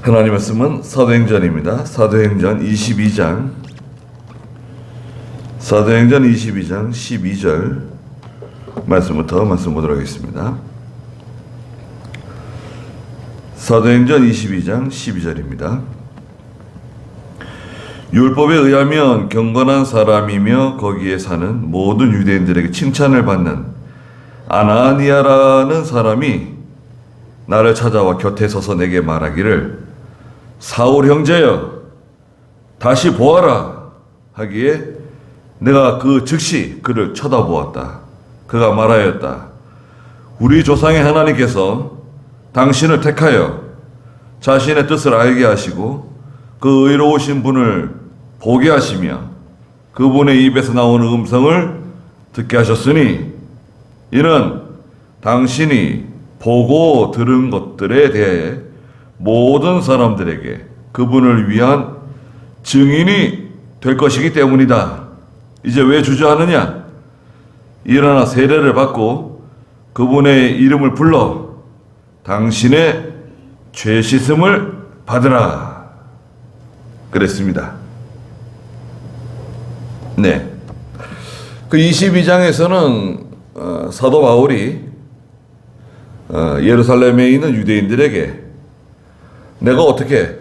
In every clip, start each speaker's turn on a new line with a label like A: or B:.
A: 하나님 말씀은 사도행전입니다. 사도행전 22장 12절 말씀부터 말씀 보도록 하겠습니다. 사도행전 22장 12절입니다. 율법에 의하면 경건한 사람이며 거기에 사는 모든 유대인들에게 칭찬을 받는 아나니아라는 사람이 나를 찾아와 곁에 서서 내게 말하기를 사울 형제여 다시 보아라 하기에 내가 그 즉시 그를 쳐다보았다. 그가 말하였다. 우리 조상의 하나님께서 당신을 택하여 자신의 뜻을 알게 하시고 그 의로우신 분을 보게 하시며 그분의 입에서 나오는 음성을 듣게 하셨으니 이는 당신이 보고 들은 것들에 대해 모든 사람들에게 그분을 위한 증인이 될 것이기 때문이다. 이제 왜 주저하느냐? 일어나 세례를 받고 그분의 이름을 불러 당신의 죄 씻음을 받으라. 그랬습니다. 네. 그 22장에서는 사도 바울이 예루살렘에 있는 유대인들에게 내가 어떻게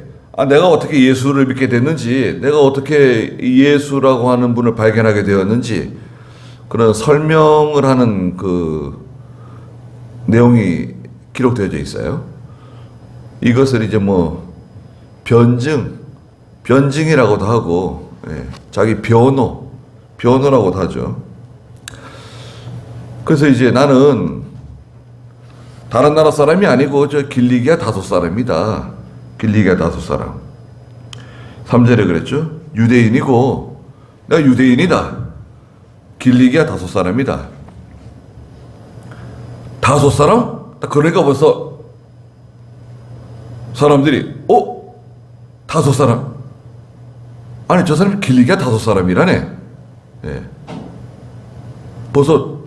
A: 예수를 믿게 됐는지, 내가 어떻게 예수라고 하는 분을 발견하게 되었는지 그런 설명을 하는 그 내용이 기록되어져 있어요. 이것을 이제 변증이라고도 하고, 자기 변호라고도 하죠. 그래서 이제 나는 다른 나라 사람이 아니고 저 길리기아 다소 사람이다. 길리기아 다소 사람. 3절에 그랬죠. 유대인이고 내가 유대인이다. 길리기아 다소 사람이다. 다소 사람? 그러니까 벌써 사람들이 다소 사람? 아니 저 사람이 길리기아 다소 사람이라네. 예. 벌써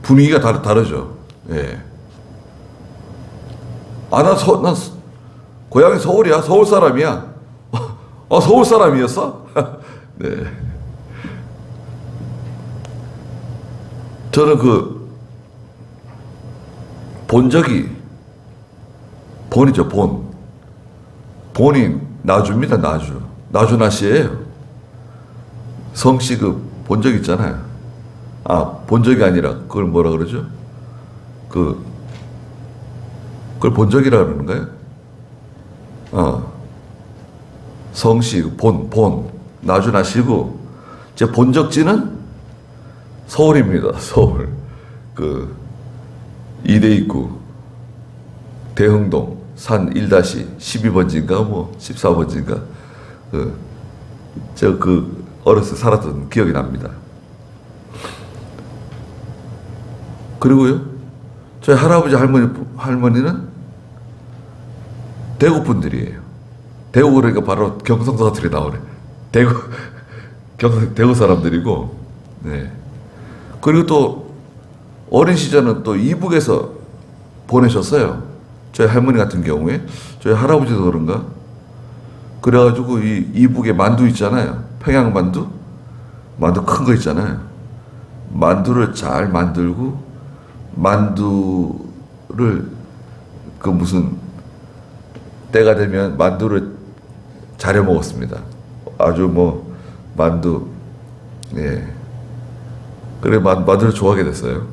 A: 분위기가 다르죠. 예. 난 고향이 서울이야. 서울 사람이야. 서울 사람이었어? 네. 저는 본이죠, 본. 본이 나주입니다, 나주. 나주나씨예요. 성씨 본적 있잖아요. 본적이 아니라, 그걸 뭐라 그러죠? 그걸 본적이라 그러는가요? 성씨, 본. 나주나씨고, 제 본적지는 서울입니다, 서울. 이대입구, 대흥동, 산 1-12번지인가, 14번지인가, 어렸을 때 살았던 기억이 납니다. 그리고요, 저희 할아버지 할머니는 대구 분들이에요. 대구 그러니까 바로 경상 사투리 나오네. 대구 사람들이고, 네. 그리고 또 어린 시절은 또 이북에서 보내셨어요. 저희 할머니 같은 경우에, 저희 할아버지도 그런가. 그래가지고 이북에 만두 있잖아요. 평양 만두 큰 거 있잖아요. 만두를 잘 만들고 만두를 무슨 때가 되면 만두를 잘해 먹었습니다. 아주 만두, 예. 그래 만두를 좋아하게 됐어요.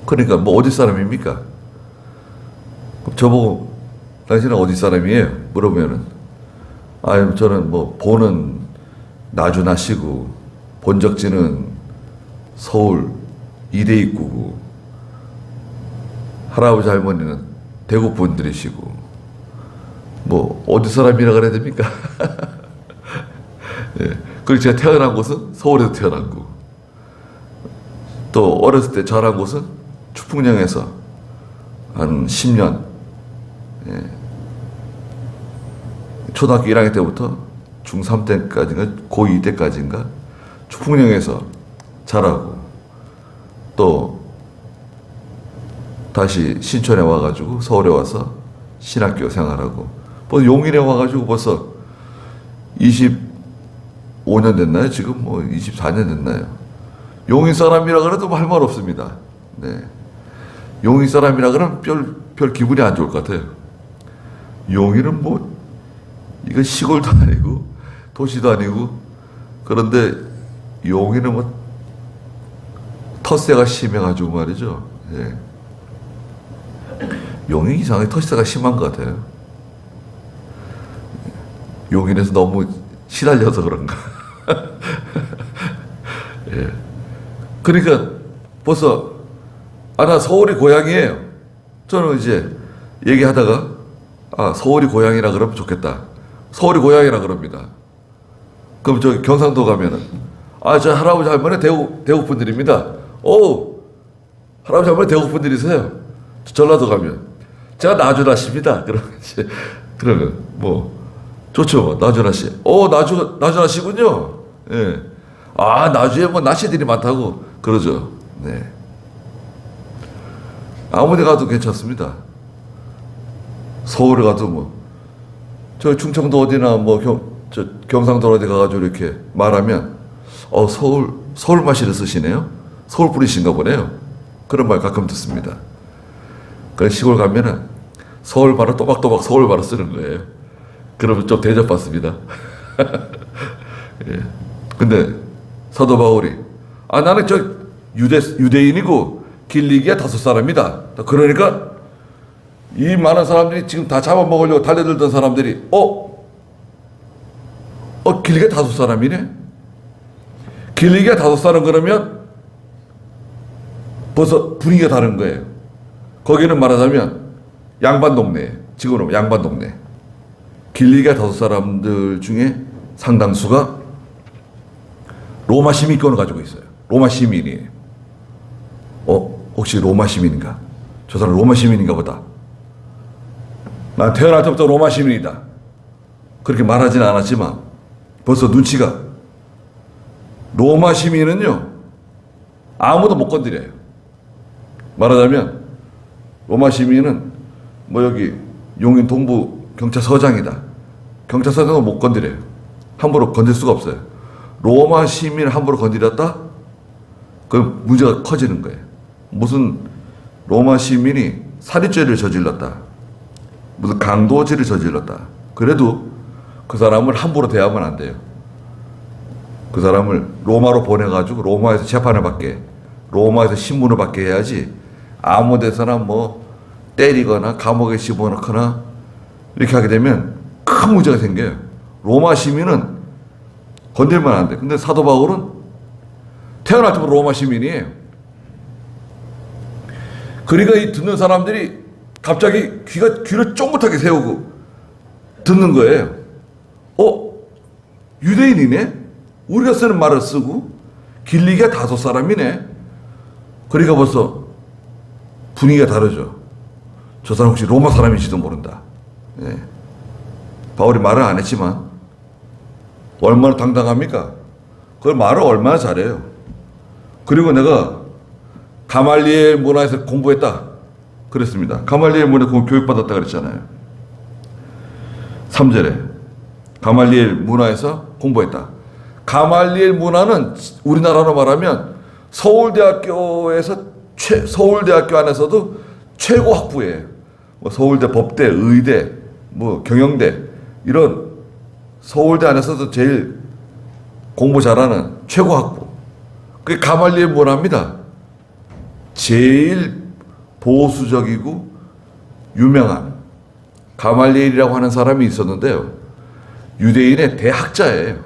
A: 그러니까 어디 사람입니까? 저보고 당신은 어디 사람이에요? 물어보면은 저는 본은 나주나씨고 본적지는 서울 이대입구고 할아버지 할머니는 대구 분들이시고 어디 사람이라 그래야 됩니까? 예. 그리고 제가 태어난 곳은 서울에서 태어났고 또 어렸을 때 자란 곳은 추풍령에서 한 10년, 예. 초등학교 1학년 때부터 중3 때까지인가 고2 때까지인가 추풍령에서 자라고 또 다시 신촌에 와가지고 서울에 와서 신학교 생활하고. 벌써 용인에 와가지고 벌써 25년 됐나요? 지금 뭐 24년 됐나요? 용인 사람이라 그래도 할 말 없습니다. 네. 용인 사람이라 그러면 별 기분이 안 좋을 것 같아요. 용인은 뭐, 이거 시골도 아니고, 도시도 아니고, 그런데 용인은 뭐, 텃세가 심해가지고 말이죠. 예. 용인 이상하게 텃세가 심한 것 같아요. 용인에서 너무 시달려서 그런가. 예. 그러니까 벌써 나 서울이 고향이에요. 저는 이제 얘기하다가 서울이 고향이라 그러면 좋겠다. 서울이 고향이라 그럽니다. 그럼 저 경상도 가면은 저 할아버지 할머니 대구 분들입니다. 할아버지 할머니 대구 분들이세요. 전라도 가면 제가 나주라씨입니다. 그러면 뭐 좋죠. 나주라씨. 나주라씨군요. 예. 나주에 뭐 나씨들이 많다고 그러죠. 네. 아무데 가도 괜찮습니다. 서울에 가도 뭐, 저 충청도 어디나 뭐, 경상도 어디 가가지고 이렇게 말하면, 서울 마시를 쓰시네요? 서울 뿌리신가 보네요. 그런 말 가끔 듣습니다. 그래서 시골 가면은 서울 바로 또박또박 서울 바로 쓰는 거예요. 그러면 좀 대접받습니다. 예. 근데 사도 바울이, 나는 유대인이고 길리기야 다섯 사람이다. 그러니까 이 많은 사람들이 지금 다 잡아먹으려고 달려들던 사람들이 길리기야 다섯 사람이네. 길리기야 다섯 사람 그러면 벌써 분위기가 다른 거예요. 거기는 말하자면 양반 동네, 지금은 양반 동네. 길리기야 다섯 사람들 중에 상당수가 로마 시민권을 가지고 있어요. 로마 시민이에요. 혹시 로마 시민인가? 저 사람 로마 시민인가 보다. 난 태어날 때부터 로마 시민이다. 그렇게 말하지는 않았지만 벌써 눈치가. 로마 시민은요, 아무도 못 건드려요. 말하자면 로마 시민은 뭐 여기 용인 동부 경찰서장이다. 경찰서장도 못 건드려요. 함부로 건들 수가 없어요. 로마 시민을 함부로 건드렸다? 그 문제가 커지는 거예요. 무슨 로마 시민이 살인죄를 저질렀다. 무슨 강도죄를 저질렀다. 그래도 그 사람을 함부로 대하면 안 돼요. 그 사람을 로마로 보내가지고 로마에서 재판을 받게, 로마에서 신문을 받게 해야지 아무 데서나 뭐 때리거나 감옥에 집어넣거나 이렇게 하게 되면 큰 문제가 생겨요. 로마 시민은 건들면 안 돼. 근데 사도 바울은 태어날 때부터 로마 시민이에요. 그러니까 이 듣는 사람들이 갑자기 귀를 쫑긋하게 세우고 듣는 거예요. 유대인이네? 우리가 쓰는 말을 쓰고 길리기가 다섯 사람이네? 그러니까 벌써 분위기가 다르죠. 저 사람 혹시 로마 사람인지도 모른다. 예. 바울이 말을 안 했지만 얼마나 당당합니까? 그걸 말을 얼마나 잘해요. 그리고 내가 가말리엘 문화에서 공부했다 그랬습니다. 가말리엘 문화에서 교육받았다 그랬잖아요. 3절에 가말리엘 문화에서 공부했다. 가말리엘 문화는 우리나라로 말하면 서울대학교 안에서도 최고 학부예요. 뭐 서울대 법대, 의대, 뭐 경영대 이런 서울대 안에서도 제일 공부 잘하는 최고 학부. 그게 가말리엘 문화입니다. 제일 보수적이고 유명한 가말리엘이라고 하는 사람이 있었는데요. 유대인의 대학자예요.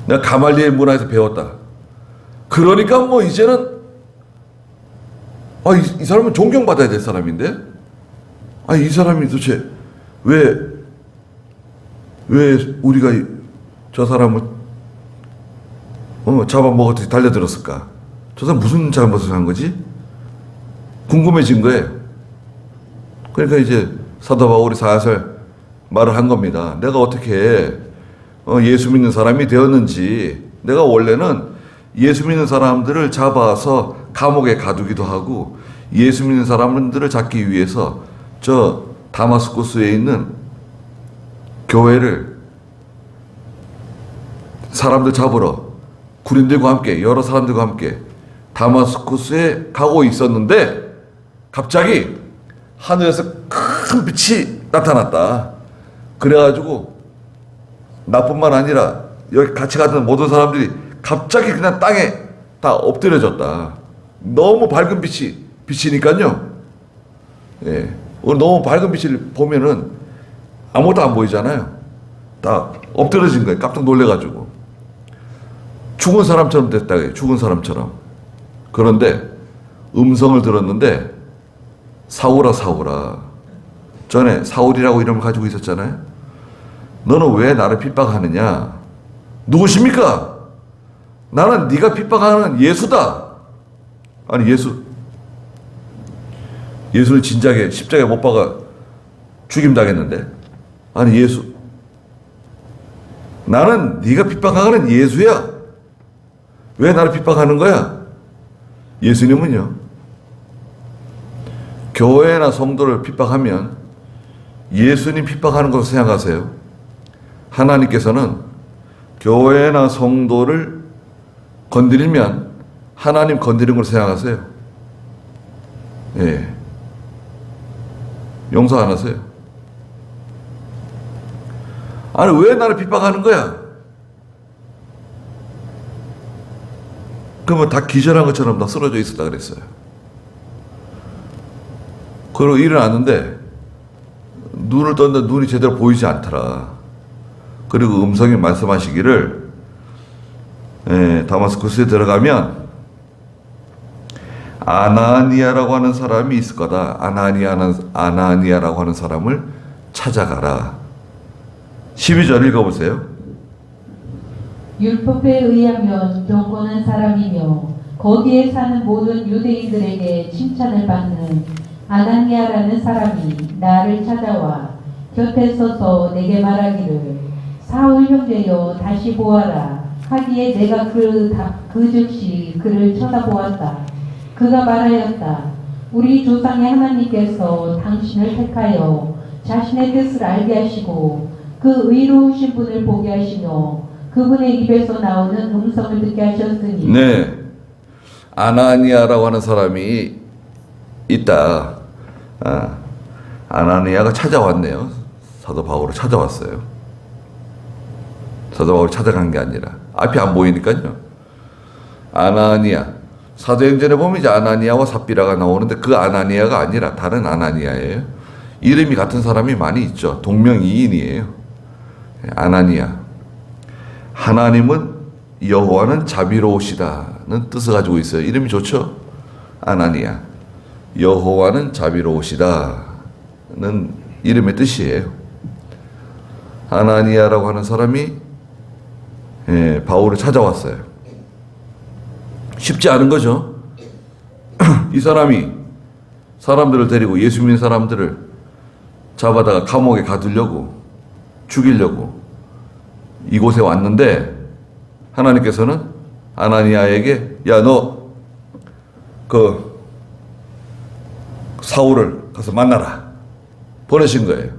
A: 내가 가말리엘 문화에서 배웠다. 그러니까 뭐 이제는 이 사람은 존경받아야 될 사람인데 이 사람이 도대체 왜 우리가 저 사람을 잡아먹었듯이 달려들었을까? 저 사람 무슨 잘못을 한 거지? 궁금해진 거예요. 그러니까 이제 사도 바울이 살살 말을 한 겁니다. 내가 어떻게 예수 믿는 사람이 되었는지, 내가 원래는 예수 믿는 사람들을 잡아서 감옥에 가두기도 하고 예수 믿는 사람들을 잡기 위해서 저 다마스쿠스에 있는 교회를 사람들 잡으러 군인들과 함께 여러 사람들과 함께 다마스쿠스에 가고 있었는데 갑자기 하늘에서 큰 빛이 나타났다. 그래가지고 나뿐만 아니라 여기 같이 가던 모든 사람들이 갑자기 그냥 땅에 다 엎드려졌다. 너무 밝은 빛이 비치니까요. 예. 오늘 너무 밝은 빛을 보면은 아무것도 안 보이잖아요. 다 엎드려진 거예요. 깜짝 놀래가지고. 죽은 사람처럼 됐다. 죽은 사람처럼. 그런데 음성을 들었는데 사울아 사울아. 전에 사울이라고 이름을 가지고 있었잖아요. 너는 왜 나를 핍박하느냐? 누구십니까? 나는 네가 핍박하는 예수다. 아니 예수는 진작에 십자가에 못 박아 죽임 당했는데, 아니 예수, 나는 네가 핍박하는 예수야. 왜 나를 핍박하는 거야? 예수님은요, 교회나 성도를 핍박하면 예수님 핍박하는 것을 생각하세요. 하나님께서는 교회나 성도를 건드리면 하나님 건드린 걸 생각하세요. 예. 용서 안 하세요. 아니 왜 나를 핍박하는 거야? 그러면 다 기절한 것처럼 다 쓰러져 있었다 그랬어요. 그리고 일어났는데 눈을 떴는데 눈이 제대로 보이지 않더라. 그리고 음성이 말씀하시기를, 다마스쿠스에 들어가면 아나니아라고 하는 사람이 있을 거다. 아나니아라고 하는 사람을 찾아가라. 12절 읽어보세요.
B: 율법에 의하면 경건한 사람이며 거기에 사는 모든 유대인들에게 칭찬을 받는 아나니아라는 사람이 나를 찾아와 곁에 서서 내게 말하기를, 사울 형제여 다시 보아라 하기에 내가 그 즉시 그를 쳐다보았다. 그가 말하였다. 우리 조상의 하나님께서 당신을 택하여 자신의 뜻을 알게 하시고 그 의로우신 분을 보게 하시며 그분의 입에서 나오는 음성을 듣게 하셨으니.
A: 네, 아나니아라고 하는 사람이 있다. 아나니아가 찾아왔네요. 사도 바울을 찾아왔어요. 사도 바울을 찾아간 게 아니라 앞이 안 보이니까요. 아나니아, 사도행전에 보면 이제 아나니아와 삽비라가 나오는데 그 아나니아가 아니라 다른 아나니아예요. 이름이 같은 사람이 많이 있죠. 동명이인이에요. 아나니아. 하나님은 여호와는 자비로우시다는 뜻을 가지고 있어요. 이름이 좋죠? 아나니아. 여호와는 자비로우시다는 이름의 뜻이에요. 아나니아라고 하는 사람이 바울을 찾아왔어요. 쉽지 않은 거죠. 이 사람이 사람들을 데리고 예수 믿는 사람들을 잡아다가 감옥에 가두려고, 죽이려고 이곳에 왔는데 하나님께서는 아나니아에게 야, 너 그 사울을 가서 만나라 보내신 거예요.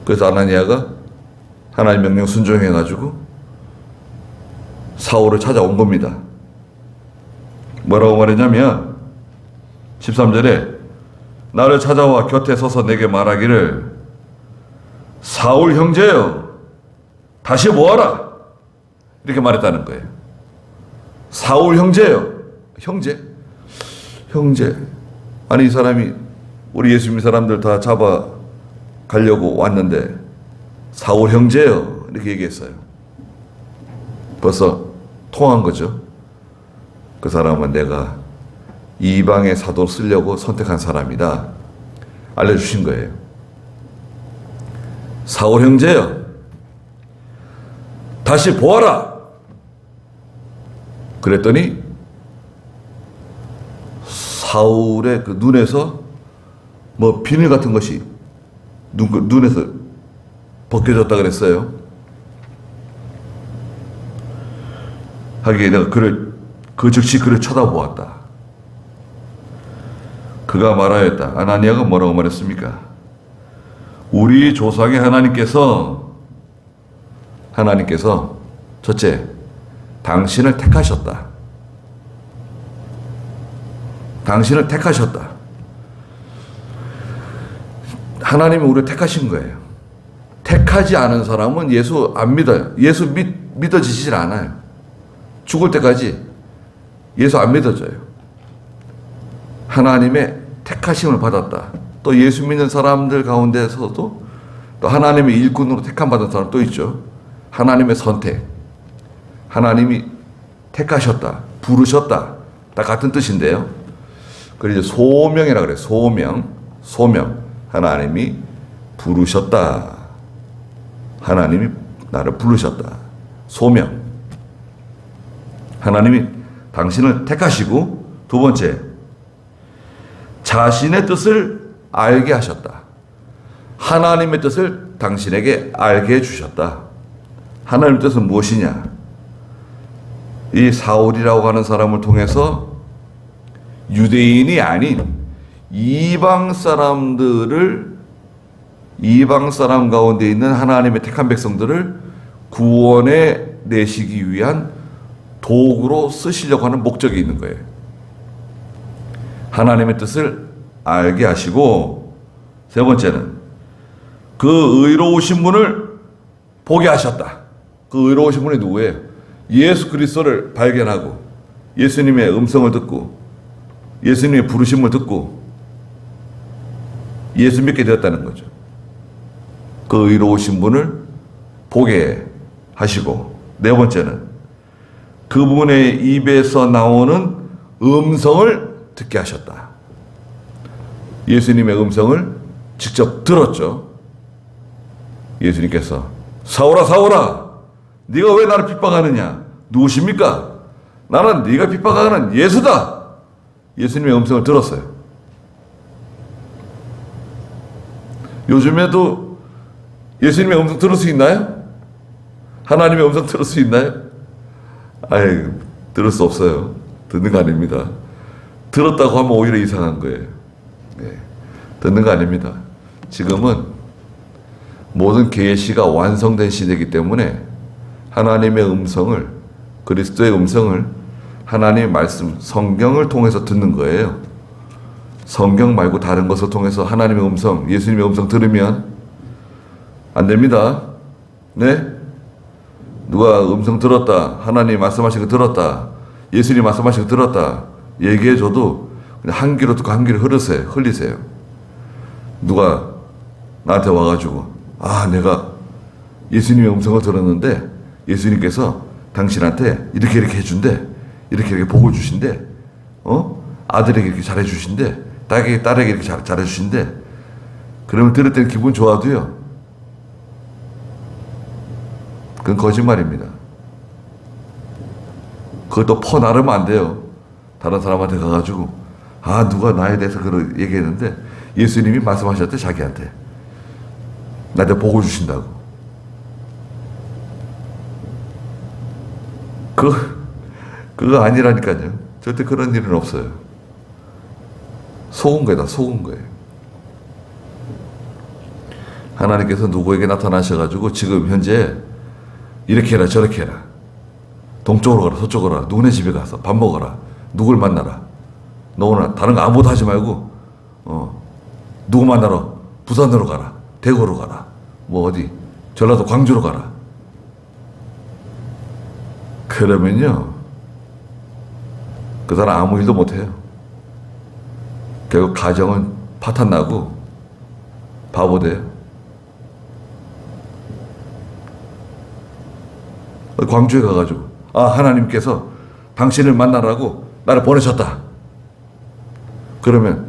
A: 그래서 아나니아가 하나님 명령 순종해가지고 사울을 찾아온 겁니다. 뭐라고 말했냐면 13절에 나를 찾아와 곁에 서서 내게 말하기를, 사울 형제여 다시 모아라 이렇게 말했다는 거예요. 사울 형제여. 형제. 아니 이 사람이 우리 예수 믿는 사람들 다 잡아 가려고 왔는데 사울 형제여 이렇게 얘기했어요. 벌써 통한 거죠. 그 사람은 내가 이방의 사도를 쓰려고 선택한 사람이다 알려주신 거예요. 사울 형제여 다시 보아라. 그랬더니 사울의 그 눈에서 뭐 비늘 같은 것이 눈에서 벗겨졌다 그랬어요. 하기에 내가 그 즉시 그를 쳐다보았다. 그가 말하였다. 아나니아가 뭐라고 말했습니까? 우리 조상의 하나님께서 첫째, 당신을 택하셨다. 당신을 택하셨다. 하나님이 우리를 택하신 거예요. 택하지 않은 사람은 예수 안 믿어요. 예수 믿어지질 않아요. 죽을 때까지 예수 안 믿어져요. 하나님의 택하심을 받았다. 또 예수 믿는 사람들 가운데서도 또 하나님의 일꾼으로 택함 받은 사람 또 있죠. 하나님의 선택. 하나님이 택하셨다. 부르셨다. 다 같은 뜻인데요. 그리고 이제 소명이라 그래요. 소명. 하나님이 부르셨다. 하나님이 나를 부르셨다. 소명. 하나님이 당신을 택하시고, 두 번째, 자신의 뜻을 알게 하셨다. 하나님의 뜻을 당신에게 알게 해주셨다. 하나님의 뜻은 무엇이냐? 이 사울이라고 하는 사람을 통해서 유대인이 아닌 이방 사람 가운데 있는 하나님의 택한 백성들을 구원에 내시기 위한 도구로 쓰시려고 하는 목적이 있는 거예요. 하나님의 뜻을 알게 하시고, 세 번째는 그 의로우신 분을 보게 하셨다. 그 의로우신 분이 누구예요? 예수 그리스도를 발견하고 예수님의 음성을 듣고 예수님의 부르심을 듣고 예수 믿게 되었다는 거죠. 그 의로우신 분을 보게 하시고, 네 번째는 그분의 입에서 나오는 음성을 듣게 하셨다. 예수님의 음성을 직접 들었죠. 예수님께서 사울아 사울아 네가 왜 나를 핍박하느냐? 누구십니까? 나는 네가 핍박하는 예수다. 예수님의 음성을 들었어요. 요즘에도 예수님의 음성 들을 수 있나요? 하나님의 음성 들을 수 있나요? 아예 들을 수 없어요. 듣는 거 아닙니다. 들었다고 하면 오히려 이상한 거예요. 네. 듣는 거 아닙니다. 지금은 모든 계시가 완성된 시대이기 때문에 하나님의 음성을, 그리스도의 음성을 하나님의 말씀, 성경을 통해서 듣는 거예요. 성경 말고 다른 것을 통해서 하나님의 음성, 예수님의 음성 들으면 안 됩니다. 네? 누가 음성 들었다, 하나님 말씀하신 거 들었다, 예수님 말씀하신 거 들었다 얘기해줘도 그냥 한 귀로 듣고 한 귀로 흘리세요. 누가 나한테 와가지고 내가 예수님의 음성을 들었는데 예수님께서 당신한테 이렇게 해준대, 이렇게 복을 주신대, 아들에게 이렇게 잘해주신대, 딸에게 이렇게 잘해주신대. 그러면 들을 때는 기분 좋아도요, 그건 거짓말입니다. 그것도 퍼나르면 안 돼요. 다른 사람한테 가가지고 누가 나에 대해서 그런 얘기했는데 예수님이 말씀하셨대, 자기한테 나한테 복을 주신다고. 그거 아니라니까요. 절대 그런 일은 없어요. 속은 거다, 속은 거예요. 하나님께서 누구에게 나타나셔가지고 지금 현재 이렇게 해라 저렇게 해라, 동쪽으로 가라 서쪽으로 가라, 누구네 집에 가서 밥 먹어라, 누굴 만나라, 너 오늘 다른 거 아무것도 하지 말고 누구 만나러 부산으로 가라, 대구로 가라, 뭐 어디 전라도 광주로 가라. 그러면요 그 사람 아무 일도 못해요. 결국 가정은 파탄나고 바보 돼요. 광주에 가가지고 하나님께서 당신을 만나라고 나를 보내셨다. 그러면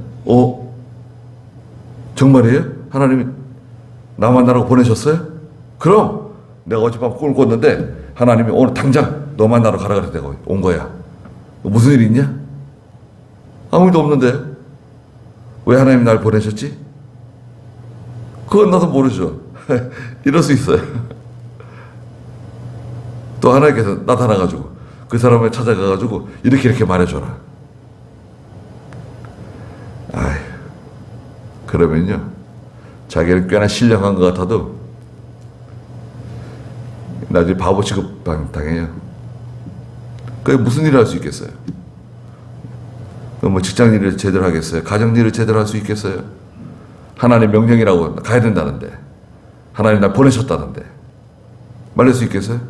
A: 정말이에요? 하나님이 나 만나라고 보내셨어요? 그럼 내가 어젯밤 꿈을 꿨는데 하나님이 오늘 당장 너 만나러 가라 그래서 내가 온 거야. 무슨 일 있냐? 아무 일도 없는데 왜 하나님이 날 보내셨지? 그건 나도 모르죠. 이럴 수 있어요. 또 하나님께서 나타나가지고 그 사람을 찾아가가지고 이렇게 말해줘라. 그러면요, 자기는 꽤나 신령한 것 같아도 나중에 바보 취급 당해요. 그게 무슨 일을 할 수 있겠어요? 뭐 직장 일을 제대로 하겠어요? 가정 일을 제대로 할 수 있겠어요? 하나님 명령이라고 가야 된다는데, 하나님 날 보내셨다는데 말릴 수 있겠어요?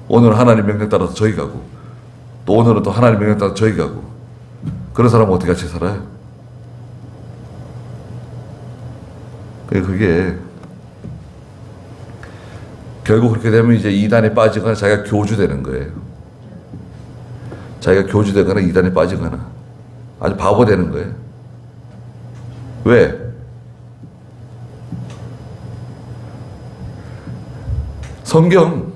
A: 오늘은 하나님 명령 따라서 저기 가고, 또 오늘은 또 하나님 명령 따라서 저기 가고, 그런 사람은 어떻게 같이 살아요? 그게 결국 그렇게 되면 이제 이단에 빠지거나 자기가 교주되는 거예요. 자기가 교주되거나 이단에 빠지거나 아주 바보 되는 거예요. 왜? 성경을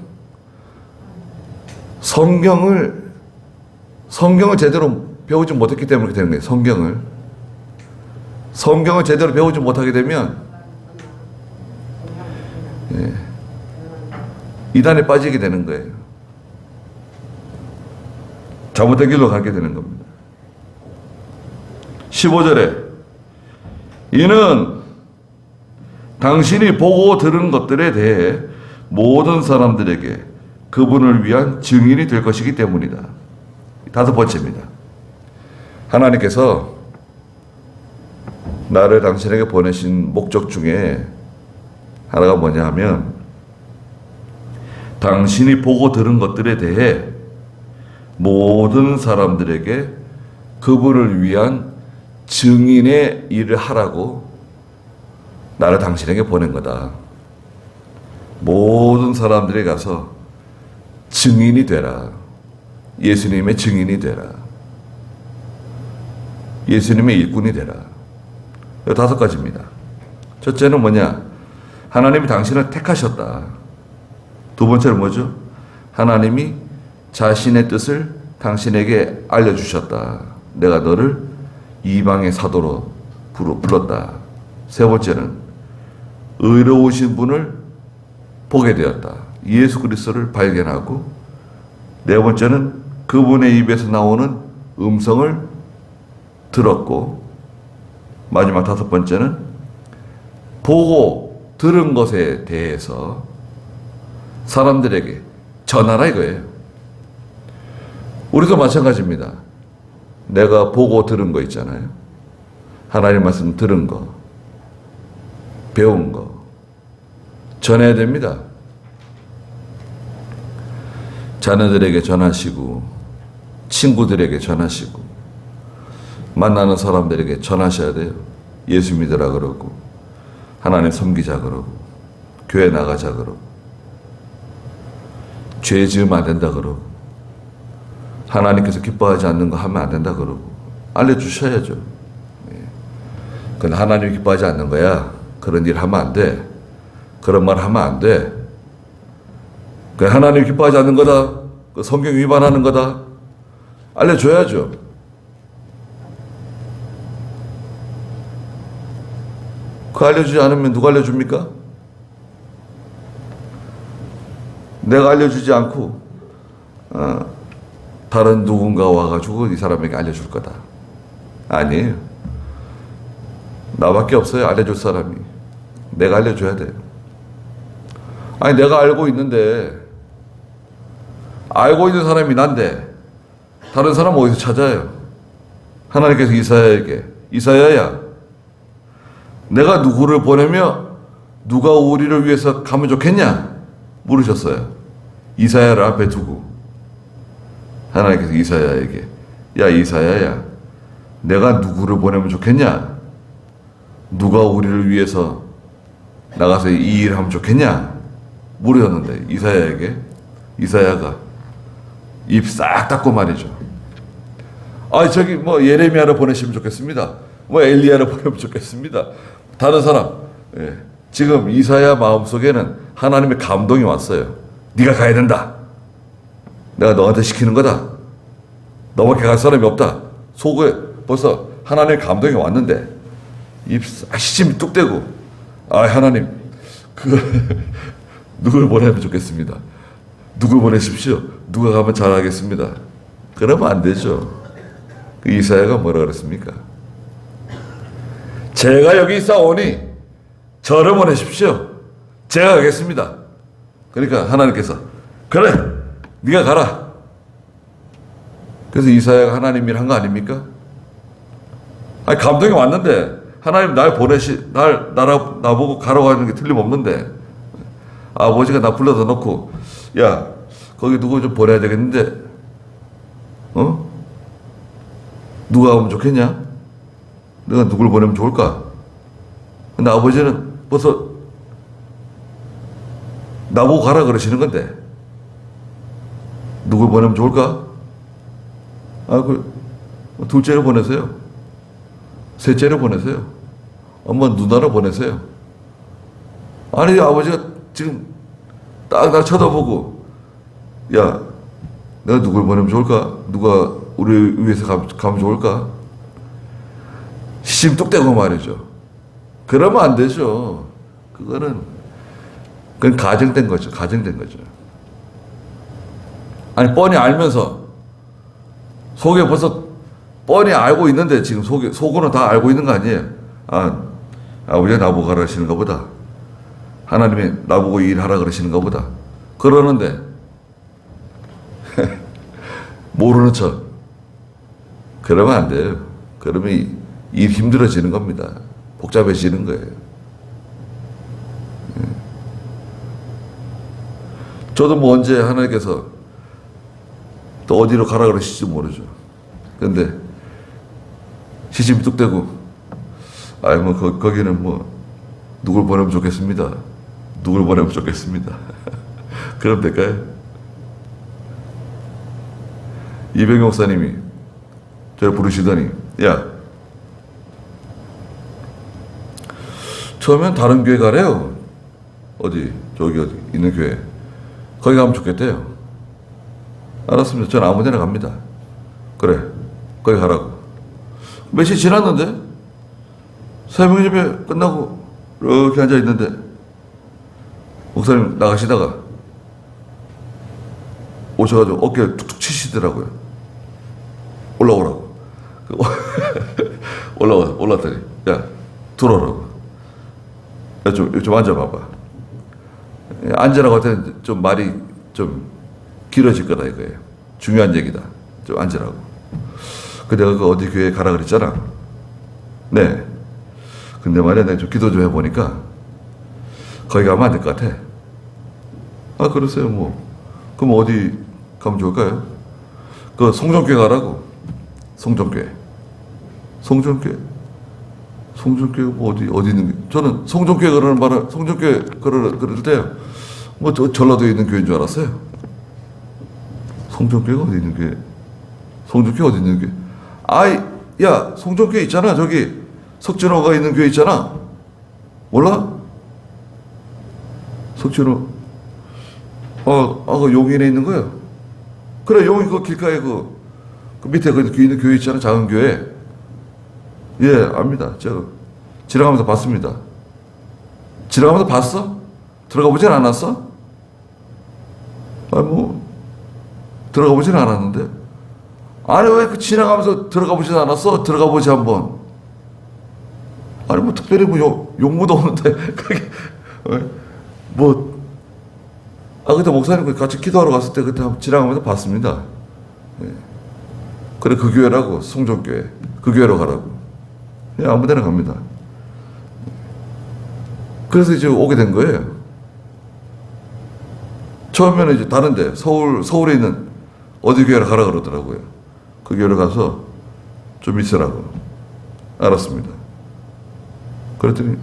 A: 제대로 배우지 못했기 때문에 그렇게 되는 거예요. 성경을 제대로 배우지 못하게 되면 이단에 빠지게 되는 거예요. 잘못된 길로 가게 되는 겁니다. 15절에 이는 당신이 보고 들은 것들에 대해 모든 사람들에게 그분을 위한 증인이 될 것이기 때문이다. 5번째입니다. 하나님께서 나를 당신에게 보내신 목적 중에 하나가 뭐냐 하면, 당신이 보고 들은 것들에 대해 모든 사람들에게 그분을 위한 증인의 일을 하라고 나를 당신에게 보낸 거다. 모든 사람들에 가서 증인이 되라. 예수님의 증인이 되라. 예수님의 일꾼이 되라. 5가지입니다. 첫째는 뭐냐? 하나님이 당신을 택하셨다. 2번째는 뭐죠? 하나님이 자신의 뜻을 당신에게 알려주셨다. 내가 너를 이방의 사도로 불렀다. 3번째는 의로우신 분을 보게 되었다. 예수 그리스도를 발견하고, 4번째는 그분의 입에서 나오는 음성을 들었고, 마지막 5번째는 보고 들은 것에 대해서 사람들에게 전하라 이거예요. 우리도 마찬가지입니다. 내가 보고 들은 거 있잖아요. 하나님 말씀 들은 거, 배운 거 전해야 됩니다. 자녀들에게 전하시고, 친구들에게 전하시고, 만나는 사람들에게 전하셔야 돼요. 예수 믿으라 그러고, 하나님 섬기자 그러고, 교회 나가자 그러고, 죄 지으면 안 된다 그러고, 하나님께서 기뻐하지 않는 거 하면 안 된다 그러고 알려주셔야죠. 그건 하나님이 기뻐하지 않는 거야. 그런 일 하면 안 돼. 그런 말 하면 안 돼. 그건 하나님이 기뻐하지 않는 거다. 그 성경 위반하는 거다. 알려줘야죠. 그 알려주지 않으면 누가 알려줍니까? 내가 알려주지 않고 다른 누군가 와가지고 이 사람에게 알려줄 거다. 아니에요. 나밖에 없어요. 알려줄 사람이. 내가 알려줘야 돼요. 아니 내가 알고 있는데, 알고 있는 사람이 난데 다른 사람 어디서 찾아요? 하나님께서 이사야에게, 이사야야, 내가 누구를 보내며 누가 우리를 위해서 가면 좋겠냐 물으셨어요. 이사야를 앞에 두고 하나님께서 이사야에게, 야 이사야야, 내가 누구를 보내면 좋겠냐? 누가 우리를 위해서 나가서 이 일을 하면 좋겠냐 물으셨는데, 이사야가 입 싹 닫고 말이죠. 저기 뭐 예레미야를 보내시면 좋겠습니다. 뭐 엘리야를 보내면 좋겠습니다. 다른 사람. 지금 이사야 마음속에는 하나님의 감동이 왔어요. 네가 가야 된다. 내가 너한테 시키는 거다. 너밖에 갈 사람이 없다. 속에 벌써 하나님의 감동이 왔는데 입 시침이 뚝 떼고, 하나님 누굴 보내면 좋겠습니다. 누굴 보내십시오. 누가 가면 잘하겠습니다. 그러면 안 되죠. 그 이사야가 뭐라 그랬습니까? 제가 여기 있사오니 저를 보내십시오. 제가 가겠습니다. 그러니까 하나님께서 그래 네가 가라. 그래서 이사야가 하나님 일 한 거 아닙니까? 아니 감동이 왔는데 하나님 날 나보고 가라고 하는 게 틀림없는데 아버지가 나 불러다 놓고 야 거기 누구 좀 보내야 되겠는데 누가 오면 좋겠냐? 내가 누굴 보내면 좋을까? 근데 아버지는 벌써 나보고 가라 그러시는 건데 누굴 보내면 좋을까? 둘째를 보내세요. 셋째를 보내세요. 엄마 누나를 보내세요. 아니 아버지가 지금 딱 나 쳐다보고 야 내가 누굴 보내면 좋을까? 누가 우리 위해서 가면 좋을까? 시심 뚝대고 말이죠. 그러면 안 되죠. 그건 가정된 거죠. 가정된 거죠. 아니 뻔히 알면서 속에 벌써 뻔히 알고 있는데 지금 속으로는 다 알고 있는 거 아니에요. 아버지가 나보고 가라 하시는가 보다. 하나님이 나보고 일하라 그러시는가 보다. 그러는데 모르는 척. 그러면 안 돼요. 그러면 일 힘들어지는 겁니다. 복잡해지는 거예요. 저도 뭐 언제 하나님께서 또 어디로 가라 그러실지 모르죠. 근데 시심이 뚝대고 거기는 누굴 보내면 좋겠습니다. 누굴 보내면 좋겠습니다. 그럼 될까요? 이병희 목사님이 저를 부르시더니 야 처음엔 다른 교회 가래요. 어디 있는 교회 거기 가면 좋겠대요. 알았습니다. 저는 아무 데나 갑니다. 그래 거기 가라고. 며칠 지났는데 새벽 예배 끝나고 이렇게 앉아 있는데 목사님 나가시다가 오셔가지고 어깨를 툭툭 치시더라고요. 올라오라고. 올라왔더니 야 들어오라고. 야, 좀 앉아봐봐. 앉으라고 했더니 좀 말이 좀 길어질 거다 이거예요. 중요한 얘기다. 좀 앉으라고. 내가 어디 교회 가라 그랬잖아. 네. 근데 말이야 내가 좀 기도 좀 해보니까 거기 가면 안 될 것 같아. 그러세요 그럼 어디 가면 좋을까요? 송정교회 가라고. 송정교회 어디 있는 게? 저는 송정교회 그러는 말은 송정교회 그럴 때요. 전라도에 있는 교회인 줄 알았어요. 송정교회가 어디 있는 교회? 송정교회 어디 있는 교회? 야 송정교회 있잖아. 저기 석진호가 있는 교회 있잖아. 몰라? 석진호. 그 용인에 있는 거요. 그래 용인 그 길가에 그 밑에 그 있는 교회 있잖아. 작은 교회. 예, 압니다. 제가 지나가면서 봤습니다. 지나가면서 봤어? 들어가 보진 않았어? 들어가 보진 않았는데. 아니, 왜 지나가면서 들어가 보진 않았어? 들어가 보지 한번. 아니, 특별히 용무도 없는데, 그게, 그때 목사님 같이 기도하러 갔을 때 그때 지나가면서 봤습니다. 예. 그래, 그 교회라고, 송정교회. 그 교회로 가라고. 예, 아무 데나 갑니다. 그래서 이제 오게 된 거예요. 처음에는 이제 다른데, 서울에 있는 어디 교회로 가라 그러더라고요. 그 교회로 가서 좀 있으라고. 알았습니다. 그랬더니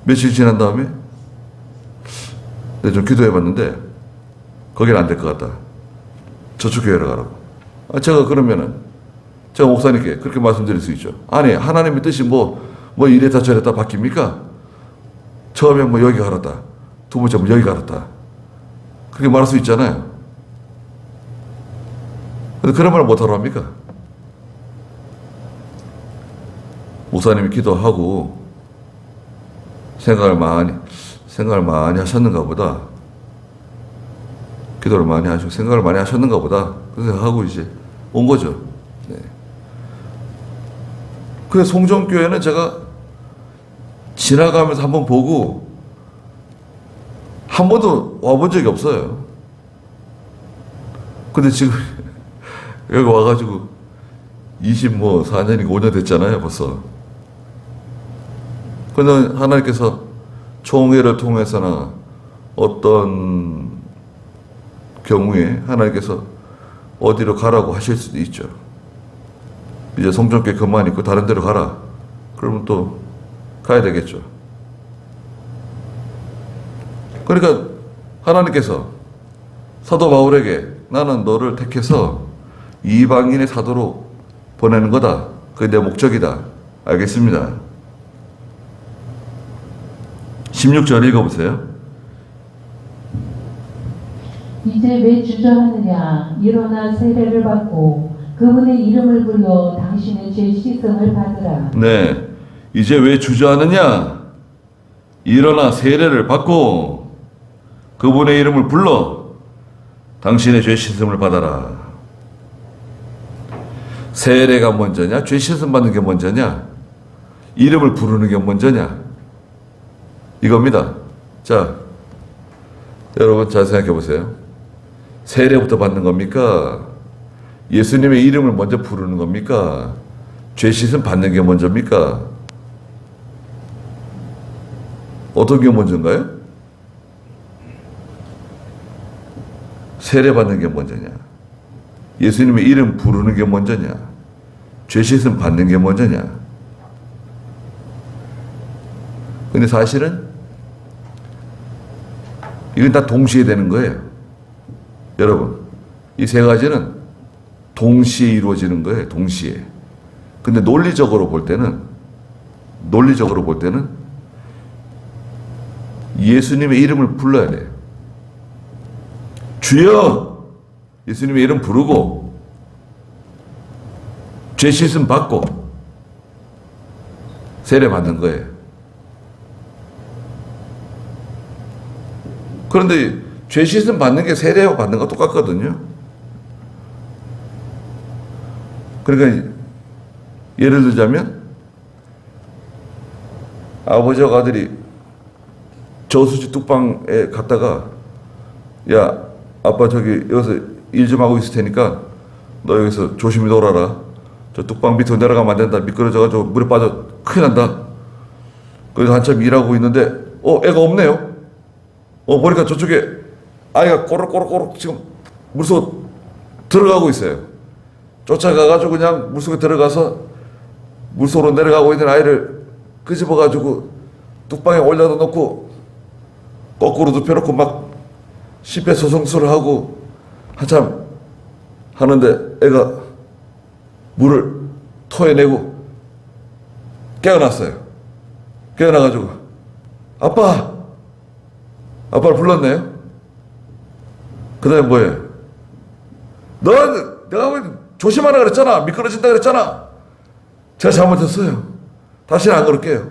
A: 며칠 지난 다음에 내가 좀 기도해 봤는데 거기는 안 될 것 같다. 저쪽 교회로 가라고. 제가 그러면은 제가 목사님께 그렇게 말씀드릴 수 있죠. 아니 하나님의 뜻이 이랬다 저랬다 바뀝니까? 처음에 여기 가랐다. 두 번째 여기 가랐다. 그렇게 말할 수 있잖아요. 근데 그런 말을 못하러 합니까? 목사님이 기도하고 생각을 많이 하셨는가 보다. 기도를 많이 하시고 생각을 많이 하셨는가 보다. 그래서 생각하고 이제 온 거죠. 네. 그래서 송정교회는 제가 지나가면서 한번 보고 한 번도 와본 적이 없어요. 근데 지금 여기 와가지고 24년이 5년 됐잖아요, 벌써. 근데 하나님께서 총회를 통해서나 어떤 경우에 하나님께서 어디로 가라고 하실 수도 있죠. 이제 성전교회 그만 있고 다른 데로 가라. 그러면 또 가야 되겠죠. 그러니까 하나님께서 사도 바울에게 나는 너를 택해서 이방인의 사도로 보내는 거다. 그게 내 목적이다. 알겠습니다. 16절 읽어보세요.
B: 이제 왜 주저하느냐. 일어나 세례를 받고 그분의 이름을 불러 당신의 죄 씻음을 받으라.
A: 네. 이제 왜 주저하느냐? 일어나 세례를 받고 그분의 이름을 불러 당신의 죄 씻음을 받아라. 세례가 먼저냐? 죄 씻음 받는 게 먼저냐? 이름을 부르는 게 먼저냐? 이겁니다. 자, 여러분 잘 생각해 보세요. 세례부터 받는 겁니까? 예수님의 이름을 먼저 부르는 겁니까? 죄 씻음 받는 게 먼저입니까? 어떤 게 먼저인가요? 세례 받는 게 먼저냐? 예수님의 이름 부르는 게 먼저냐? 죄 씻음 받는 게 먼저냐? 근데 사실은 이건 다 동시에 되는 거예요. 여러분, 이 세 가지는 동시에 이루어지는 거예요. 동시에. 근데 논리적으로 볼 때는 예수님의 이름을 불러야 돼요. 주여! 예수님의 이름 부르고 죄 씻음 받고 세례 받는 거예요. 그런데 죄 씻음 받는 게 세례 받는 거 똑같거든요. 그러니까 예를 들자면 아버지와 아들이 저수지 뚝방에 갔다가 야 아빠 저기 여기서 일 좀 하고 있을 테니까 너 여기서 조심히 놀아라. 저 뚝방 밑으로 내려가면 안 된다. 미끄러져가지고 물에 빠져 큰일 난다. 그래서 한참 일하고 있는데 애가 없네요. 보니까 저쪽에 아이가 꼬르꼬르꼬르 지금 물속 들어가고 있어요. 쫓아가가지고 그냥 물속에 들어가서 물속으로 내려가고 있는 아이를 끄집어가지고 뚝방에 올려다 놓고 거꾸로 눕혀놓고 막 심폐소생술을 하고 한참 하는데 애가 물을 토해내고 깨어났어요. 깨어나가지고 아빠를 불렀네요. 그 다음에 뭐예요? 내가 조심하라 그랬잖아. 미끄러진다 그랬잖아. 제가 잘못했어요. 다시는 안 그럴게요.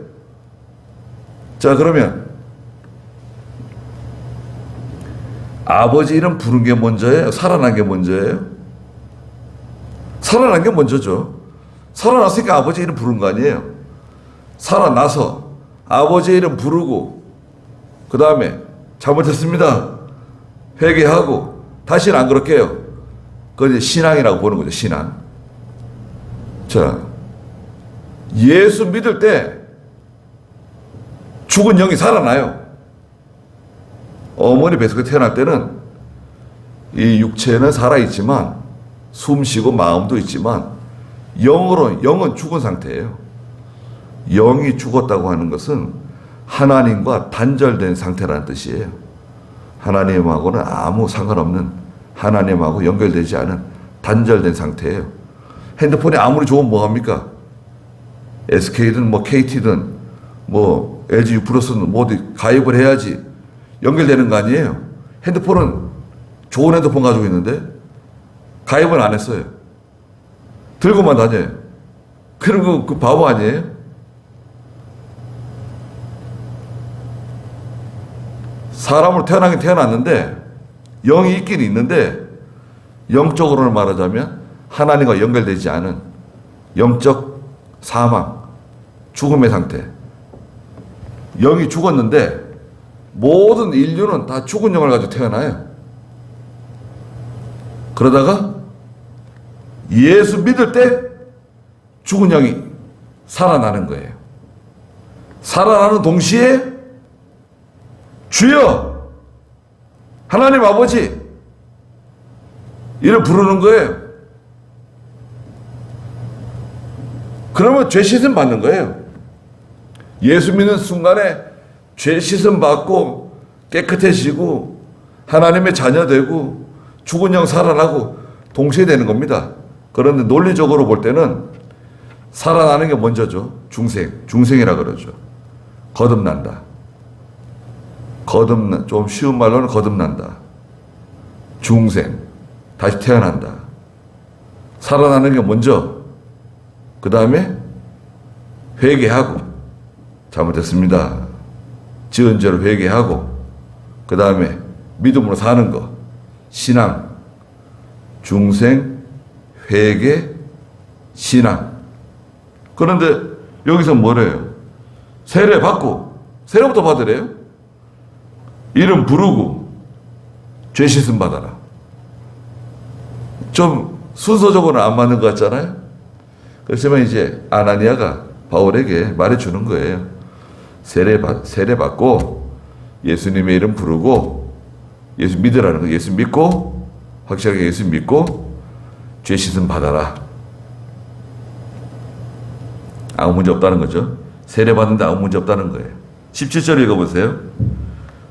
A: 자, 그러면 아버지 이름 부른 게 먼저예요? 살아난 게 먼저예요? 살아난 게 먼저죠. 살아났으니까 아버지 이름 부른 거 아니에요? 살아나서 아버지 이름 부르고 그 다음에 잘못했습니다. 회개하고 다시는 안 그럴게요. 그걸 이제 신앙이라고 보는 거죠. 신앙. 자, 예수 믿을 때 죽은 영이 살아나요. 어머니 뱃속에 태어날 때는 이 육체는 살아있지만 숨쉬고 마음도 있지만 영은 죽은 상태예요. 영이 죽었다고 하는 것은 하나님과 단절된 상태라는 뜻이에요. 하나님하고는 아무 상관없는, 하나님하고 연결되지 않은 단절된 상태예요. 핸드폰이 아무리 좋으면 뭐합니까? SK든 뭐 KT든 뭐 LG U+는 뭐 어디 가입을 해야지 연결되는 거 아니에요. 핸드폰은 좋은 핸드폰 가지고 있는데 가입은 안 했어요. 들고만 다녀요. 그럼 그 바보 아니에요? 사람으로 태어나긴 태어났는데 영이 있긴 있는데 영적으로는 말하자면 하나님과 연결되지 않은 영적 사망, 죽음의 상태. 영이 죽었는데 모든 인류는 다 죽은 영을 가지고 태어나요. 그러다가 예수 믿을 때 죽은 영이 살아나는 거예요. 살아나는 동시에 주여 하나님 아버지 이를 부르는 거예요. 그러면 죄 씻음 받는 거예요. 예수 믿는 순간에 죄 씻음 받고 깨끗해지고 하나님의 자녀 되고 죽은 영 살아나고 동시에 되는 겁니다. 그런데 논리적으로 볼 때는 살아나는 게 먼저죠. 중생이라 그러죠. 거듭난다. 좀 쉬운 말로는 거듭난다. 중생, 다시 태어난다. 살아나는 게 먼저, 그 다음에 회개하고, 잘못했습니다. 지은 죄를 회개하고, 그 다음에 믿음으로 사는 거, 신앙, 중생, 회개, 신앙. 그런데 여기서 뭐래요? 세례 받고, 세례부터 받으래요? 이름 부르고, 죄 씻음 받아라. 좀 순서적으로는 안 맞는 것 같잖아요? 그렇지만 이제 아나니아가 바울에게 말해주는 거예요. 세례 받고, 예수님의 이름 부르고, 예수 믿으라는 거. 예수 믿고, 확실하게 예수 믿고, 죄 씻음 받아라. 아무 문제 없다는 거죠. 세례 받는데 아무 문제 없다는 거예요. 17절 읽어보세요.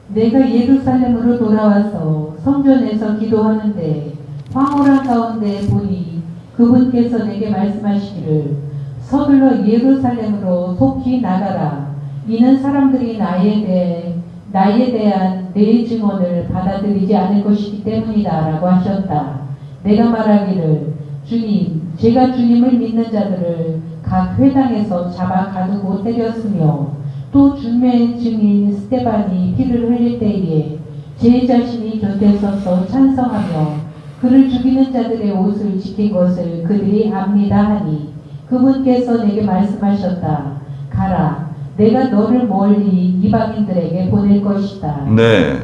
B: 내가 예루살렘으로 돌아와서 성전에서 기도하는데 황홀한 가운데 보니 그분께서 내게 말씀하시기를 서둘러 예루살렘으로 속히 나가라. 이는 사람들이 나에 대한 내 증언을 받아들이지 않을 것이기 때문이다 라고 하셨다. 내가 말하기를 주님, 제가 주님을 믿는 자들을 각 회당에서 잡아 가두고 때렸으며 또 중매 증인 스데반이 피를 흘릴 때에 제 자신이 곁에 서서 찬성하며 그를 죽이는 자들의 옷을 지킨 것을 그들이 압니다 하니 그분께서 내게 말씀하셨다. 가라. 내가 너를 멀리 이방인들에게 보낼 것이다.
A: 네.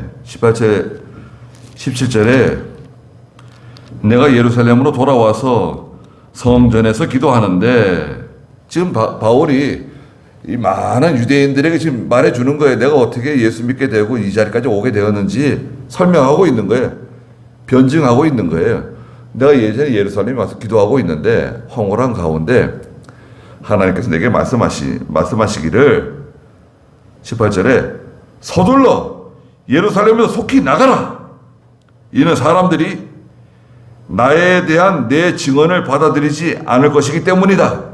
A: 17절에 내가 예루살렘으로 돌아와서 성전에서 기도하는데 지금 바울이 이 많은 유대인들에게 지금 말해주는 거예요. 내가 어떻게 예수 믿게 되고 이 자리까지 오게 되었는지 설명하고 있는 거예요. 변증하고 있는 거예요. 내가 예전에 예루살렘에 와서 기도하고 있는데 황홀한 가운데 하나님께서 내게 말씀하시기를 18절에 서둘러 예루살렘에서 속히 나가라. 이는 사람들이 나에 대한 내 증언을 받아들이지 않을 것이기 때문이다.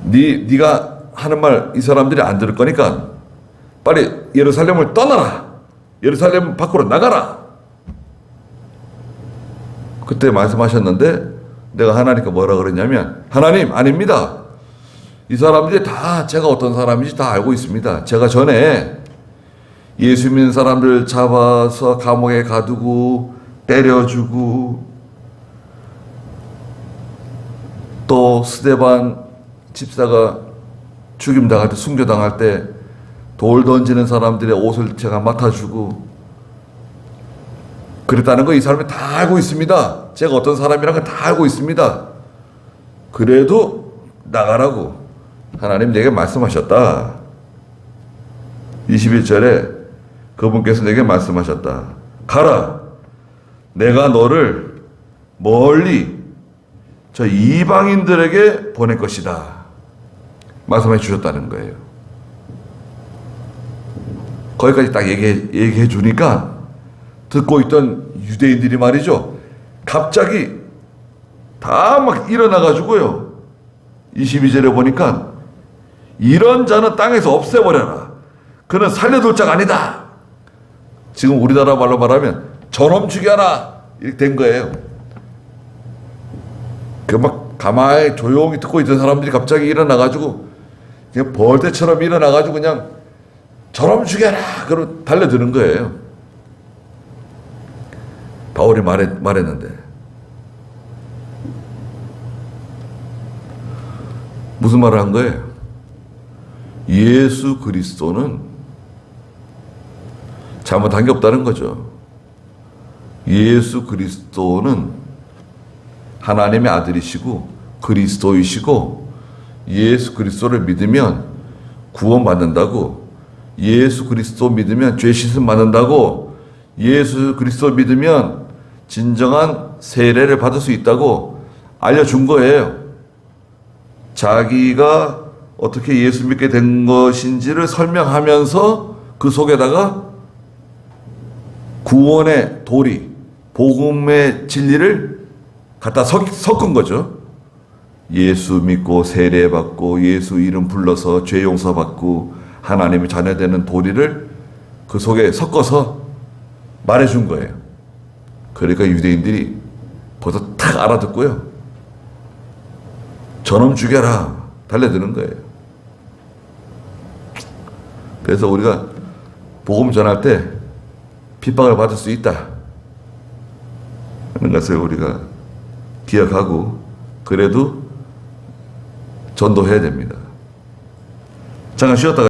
A: 네가 하는 말 이 사람들이 안 들을 거니까 빨리 예루살렘을 떠나라. 예루살렘 밖으로 나가라. 그때 말씀하셨는데 내가 하나님께 뭐라 그랬냐면 하나님 아닙니다. 이 사람들이 다 제가 어떤 사람인지 다 알고 있습니다. 제가 전에 예수 믿는 사람들 잡아서 감옥에 가두고 때려주고 또 스데반 집사가 죽임당할 때 순교당할 때 돌 던지는 사람들의 옷을 제가 맡아주고 그랬다는 거 이 사람이 다 알고 있습니다. 제가 어떤 사람이라는 걸 다 알고 있습니다. 그래도 나가라고 하나님 내게 말씀하셨다. 21절에 그분께서 내게 말씀하셨다. 가라. 내가 너를 멀리 저 이방인들에게 보낼 것이다. 말씀해 주셨다는 거예요. 거기까지 딱 얘기해 주니까 듣고 있던 유대인들이 말이죠. 갑자기 다 막 일어나가지고요. 22절에 보니까 이런 자는 땅에서 없애버려라. 그는 살려둘 자가 아니다. 지금 우리나라 말로 말하면 저놈 죽여라. 이렇게 된 거예요. 그 막 가만히 조용히 듣고 있던 사람들이 갑자기 일어나가지고 그냥 벌떼처럼 일어나가지고 그냥 저놈 죽여라. 그러고 달려드는 거예요. 바울이 말했는데 무슨 말을 한 거예요? 예수 그리스도는 잘못한 게 없다는 거죠. 예수 그리스도는 하나님의 아들이시고 그리스도이시고 예수 그리스도를 믿으면 구원받는다고, 예수 그리스도 믿으면 죄 씻음 받는다고, 예수 그리스도 믿으면 진정한 세례를 받을 수 있다고 알려준 거예요. 자기가 어떻게 예수 믿게 된 것인지를 설명하면서 그 속에다가 구원의 도리, 복음의 진리를 갖다 섞은 거죠. 예수 믿고 세례받고 예수 이름 불러서 죄 용서받고 하나님의 자녀되는 도리를 그 속에 섞어서 말해준 거예요. 그러니까 유대인들이 벌써 탁 알아듣고요. 저놈 죽여라 달려드는 거예요. 그래서 우리가 복음 전할 때 핍박을 받을 수 있다 하는 것을 우리가 기억하고 그래도 전도해야 됩니다. 잠깐 쉬었다가